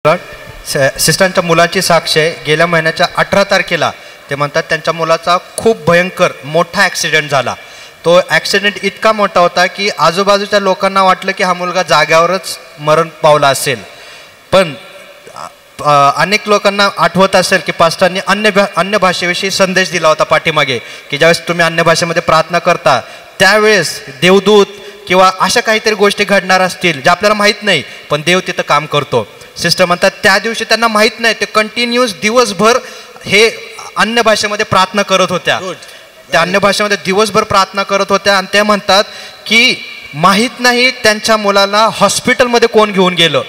सिस्टरांच्या मुलाची साक्ष आहे. गेल्या महिन्याच्या 18 तारखेला ते म्हणतात त्यांच्या मुलाचा खूप भयंकर मोठा ॲक्सिडेंट झाला. तो ॲक्सिडेंट इतका मोठा होता की आजूबाजूच्या लोकांना वाटलं की हा मुलगा जाग्यावरच मरण पावला असेल. पण अनेक लोकांना आठवत असेल की पास्टरांनी अन्य भाषेविषयी संदेश दिला होता पाठीमागे, की ज्यावेळेस तुम्ही अन्य भाषेमध्ये प्रार्थना करता त्यावेळेस देवदूत किंवा अशा काहीतरी गोष्टी घडणार असतील ज्या आपल्याला माहीत नाही, पण देव तिथं काम करतो. सिस्टर म्हणतात त्या दिवशी त्यांना माहीत नाही, ते कंटिन्यूअस दिवसभर हे अन्य भाषेमध्ये प्रार्थना करत होत्या. त्या अन्य भाषेमध्ये दिवसभर प्रार्थना करत होत्या आणि ते म्हणतात की माहीत नाही त्यांच्या मुलाला हॉस्पिटलमध्ये कोण घेऊन गेलं.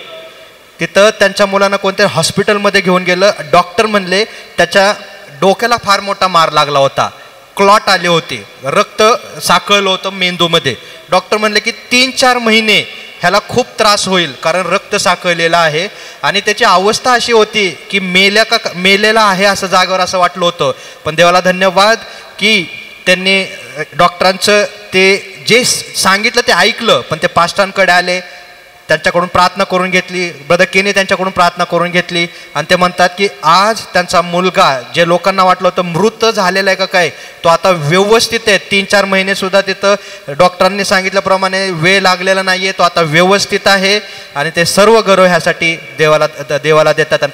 तिथं त्यांच्या मुलांना कोणत्या हॉस्पिटलमध्ये घेऊन गेलं. डॉक्टर म्हणले त्याच्या डोक्याला फार मोठा मार लागला होता, क्लॉट आले होते, रक्त साकळलं होतं मेंदूमध्ये. डॉक्टर म्हणले की 3-4 महिने ह्याला खूप त्रास होईल, कारण रक्त साकळलेलं आहे आणि त्याची अवस्था अशी होती की मेलेला आहे असं जागेवर असं वाटलं होतं. पण देवाला धन्यवाद की त्यांनी डॉक्टरांचं ते जे सांगितलं ते ऐकलं. पण ते पास्टरांकडे आले, त्यांच्याकडून प्रार्थना करून घेतली, ब्रदर केने त्यांच्याकडून प्रार्थना करून घेतली आणि ते म्हणतात की आज त्यांचा मुलगा, जे लोकांना वाटलं होतं मृत झालेला आहे का काय, तो आता व्यवस्थित आहे. 3-4 महिने सुद्धा तिथं डॉक्टरांनी सांगितल्याप्रमाणे वेळ लागलेला नाही आहे, तो आता व्यवस्थित आहे आणि ते सर्व गौरव ह्यासाठी देवाला देतात. आणि